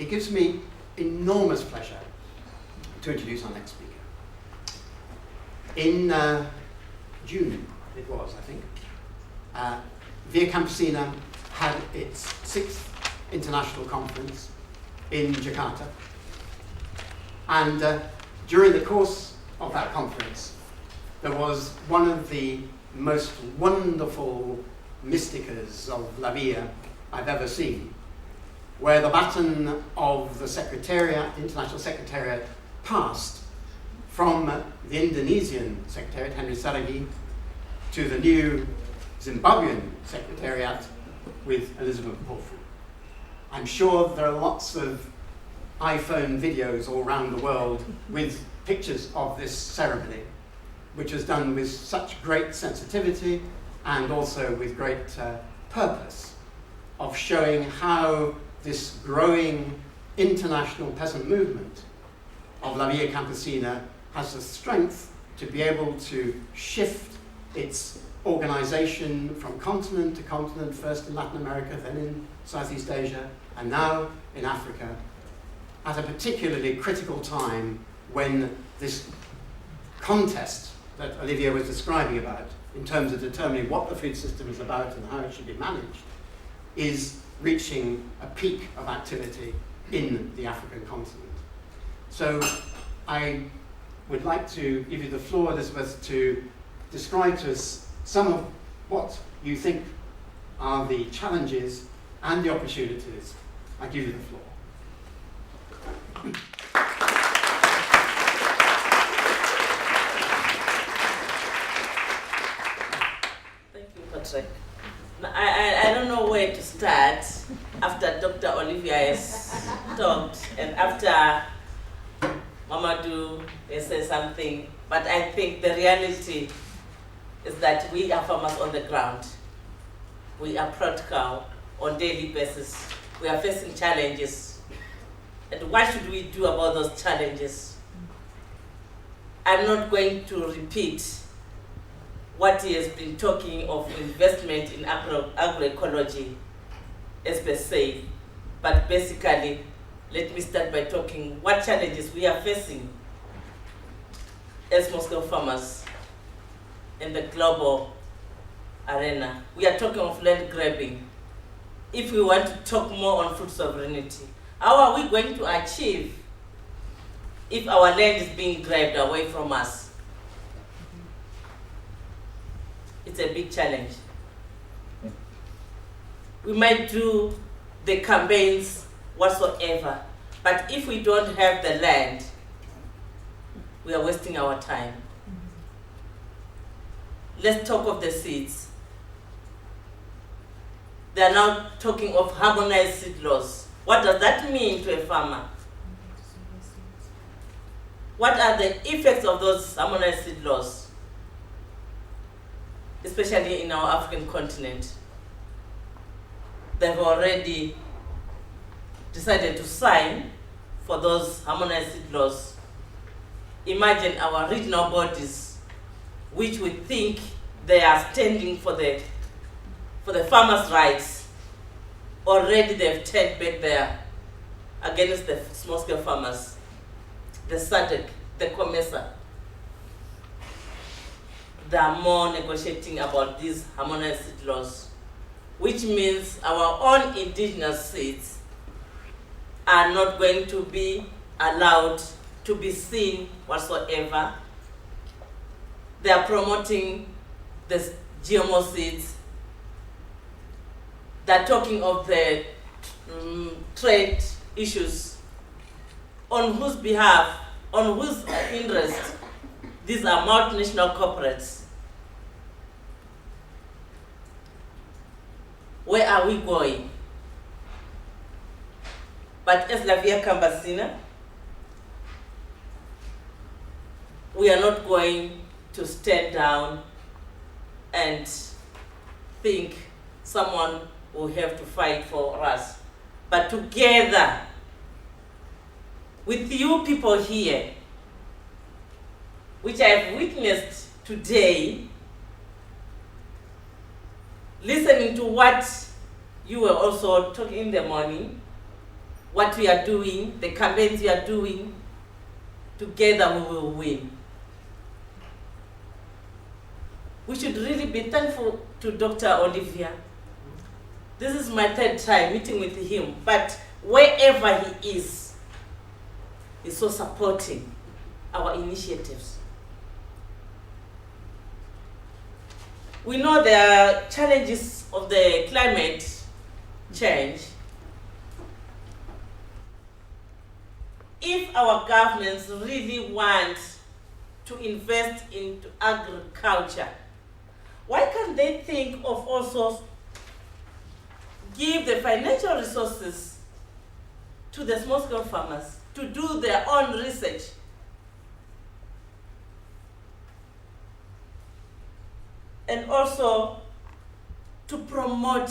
it gives me enormous pleasure to introduce our next speaker. In June, it was, I think, Via Campesina had its 6th international conference in Jakarta. And during the course of that conference, there was one of the most wonderful mysticas of La Via I've ever seen, where the baton of the Secretariat, International Secretariat, passed from the Indonesian Secretariat, Henry Saragi, to the new Zimbabwean Secretariat with Elizabeth Mpofu. I'm sure there are lots of iPhone videos all around the world with pictures of this ceremony, which was done with such great sensitivity and also with great purpose of showing how this growing international peasant movement of La Via Campesina has the strength to be able to shift its organization from continent to continent, first in Latin America, then in Southeast Asia, and now in Africa, at a particularly critical time when this contest that Olivia was describing about, in terms of determining what the food system is about and how it should be managed, is reaching a peak of activity in the African continent. So I would like to give you the floor, Elizabeth, to describe to us some of what you think are the challenges and the opportunities. I give you the floor. Thank you, Patrick. I don't know where to start after Dr. Olivia has talked and after Mamadou has said something, but I think the reality is that we are farmers on the ground. We are practical on a daily basis. We are facing challenges. And what should we do about those challenges? I'm not going to repeat what he has been talking of investment in agroecology as per se, but basically, let me start by talking what challenges we are facing as Moscow farmers in the global arena. We are talking of land grabbing. If we want to talk more on food sovereignty, how are we going to achieve if our land is being grabbed away from us? It's a big challenge. We might do the campaigns whatsoever, but if we don't have the land, we are wasting our time. Let's talk of the seeds. They are now talking of harmonized seed laws. What does that mean to a farmer? What are the effects of those harmonized seed laws, especially in our African continent? They've already decided to sign for those harmonized seed laws. Imagine our regional bodies, which we think they are standing for the farmers' rights. Already they've turned back there against the small-scale farmers, the SADC, the COMESA. They are more negotiating about these harmonized seed laws, which means our own indigenous seeds are not going to be allowed to be seen whatsoever. They are promoting the GMO seeds. They're talking of the trade issues. On whose behalf, on whose interest? These are multinational corporates. Where are we going? But as La Via Campesina, we are not going to stand down and think someone will have to fight for us. But together, with you people here, which I have witnessed today, listening to what you were also talking in the morning, what we are doing, the campaigns we are doing, together we will win. We should really be thankful to Dr. Olivia. This is my third time meeting with him, but wherever he is, he's so supporting our initiatives. We know there are challenges of the climate change. If our governments really want to invest into agriculture, why can't they think of also give the financial resources to the small-scale farmers to do their own research? And also to promote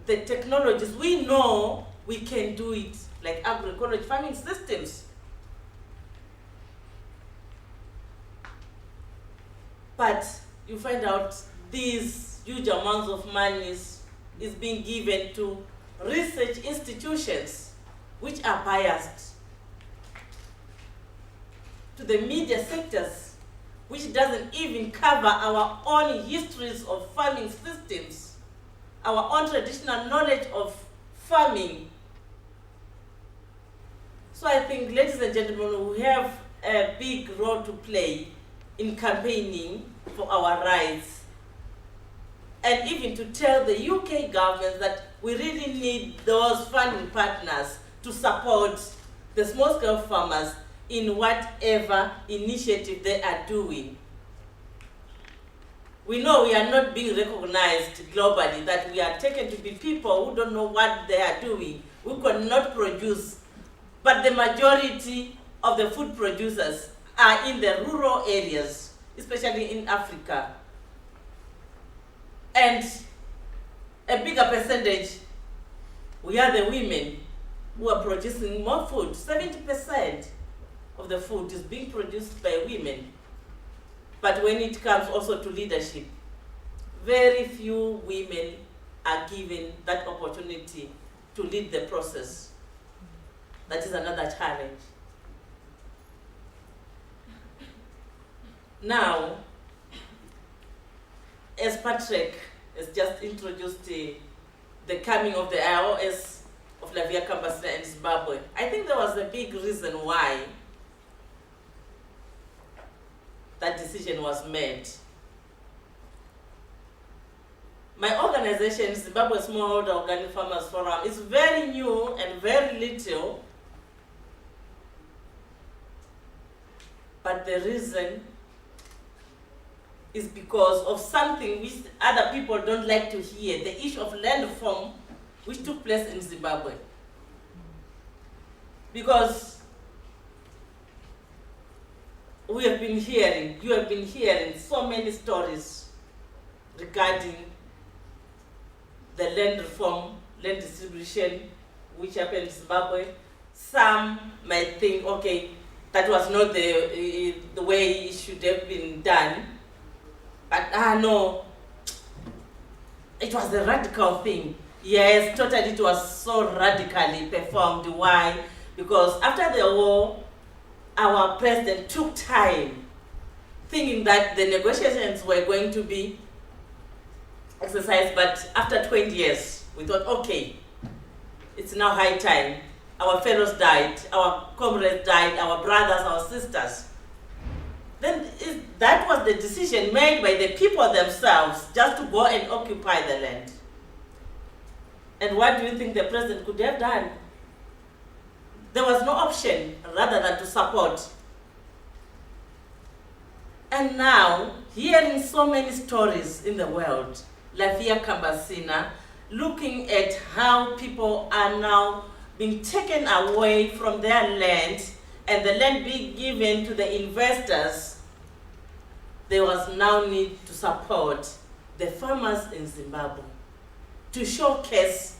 the technologies. We know we can do it, like agroecology farming systems. But you find out these huge amounts of money is being given to research institutions which are biased, to the media sectors which doesn't even cover our own histories of farming systems, our own traditional knowledge of farming. So I think, ladies and gentlemen, we have a big role to play in campaigning for our rights, and even to tell the UK government that we really need those funding partners to support the small-scale farmers in whatever initiative they are doing. We know we are not being recognized globally, that we are taken to be people who don't know what they are doing, who cannot produce. But the majority of the food producers are in the rural areas, especially in Africa. And a bigger percentage, we are the women who are producing more food. 70% of the food is being produced by women. But when it comes also to leadership, very few women are given that opportunity to lead the process. That is another challenge. Now, as Patrick has just introduced the coming of the IOS of Lavia Kambasina in Zimbabwe, I think there was a big reason why that decision was made. My organization, Zimbabwe Smallholder Organic Farmers Forum, is very new and very little. But the reason is because of something which other people don't like to hear, the issue of land reform which took place in Zimbabwe. Because you have been hearing so many stories regarding the land reform, land distribution, which happened in Zimbabwe. Some might think, okay, that was not the way it should have been done. But no, it was a radical thing. Yes, totally, it was so radically performed. Why? Because after the war, our president took time thinking that the negotiations were going to be exercised, but after 20 years, we thought, okay, it's now high time. Our fellows died, our comrades died, our brothers, our sisters. Then that was the decision made by the people themselves, just to go and occupy the land. And what do you think the president could have done? There was no option rather than to support. And now, hearing so many stories in the world, Lavia Kambasina, looking at how people are now being taken away from their land and the land being given to the investors, there was now need to support the farmers in Zimbabwe, to showcase.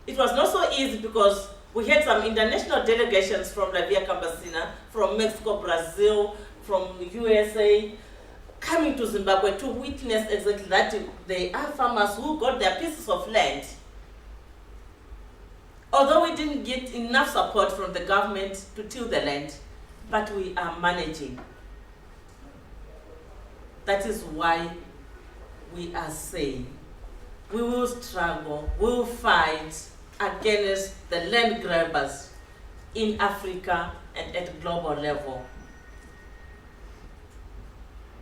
It was not so easy because we had some international delegations from Lavia Kambasina, from Mexico, Brazil, from USA, coming to Zimbabwe to witness exactly that there are farmers who got their pieces of land. Although we didn't get enough support from the government to till the land, but we are managing. That is why we are saying we will struggle, we will fight against the land grabbers in Africa and at global level.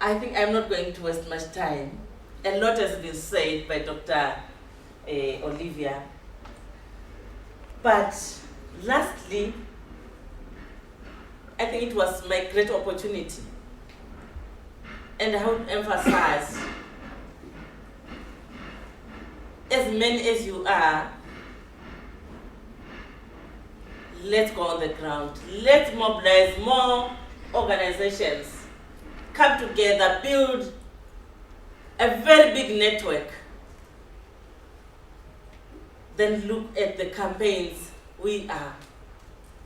I think I'm not going to waste much time. A lot has been said by Dr. Olivia. But lastly, I think it was my great opportunity. And I would emphasize, as many as you are, let's go on the ground. Let's mobilize more organizations, come together, build a very big network. Then look at the campaigns we are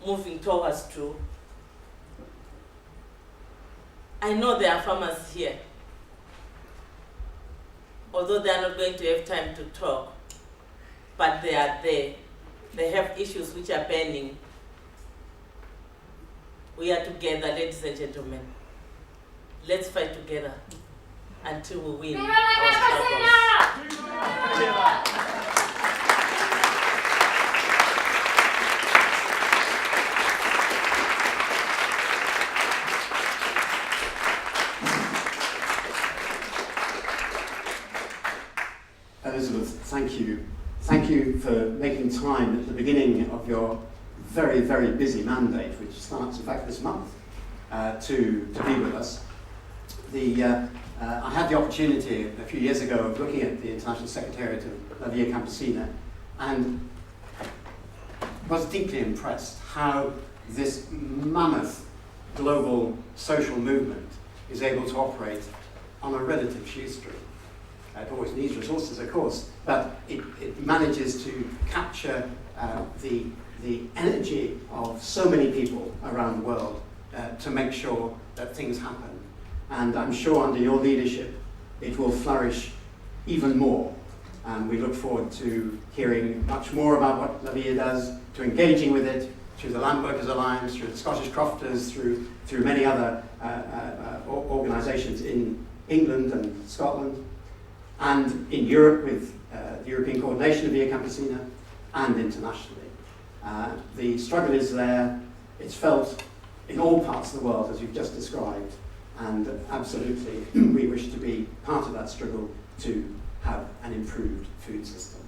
moving towards to. I know there are farmers here, although they are not going to have time to talk, but they are there. They have issues which are pending. We are together, ladies and gentlemen. Let's fight together until we win our struggles. Elizabeth, thank you. Thank you for making time at the beginning of your very, very busy mandate, which starts, in fact, this month, to be with us. I had the opportunity a few years ago of looking at the International Secretariat of La Via Campesina and was deeply impressed how this mammoth global social movement is able to operate on a relative shoestring. It always needs resources, of course, but it manages to capture the energy of so many people around the world to make sure that things happen. And I'm sure under your leadership, it will flourish even more. And we look forward to hearing much more about what La Via does, to engaging with it through the Land Workers Alliance, through the Scottish Crofters, through many other organisations in England and Scotland, and in Europe with the European Coordination of Via Campesina, and internationally. The struggle is there, it's felt in all parts of the world, as you've just described, and absolutely we wish to be part of that struggle to have an improved food system.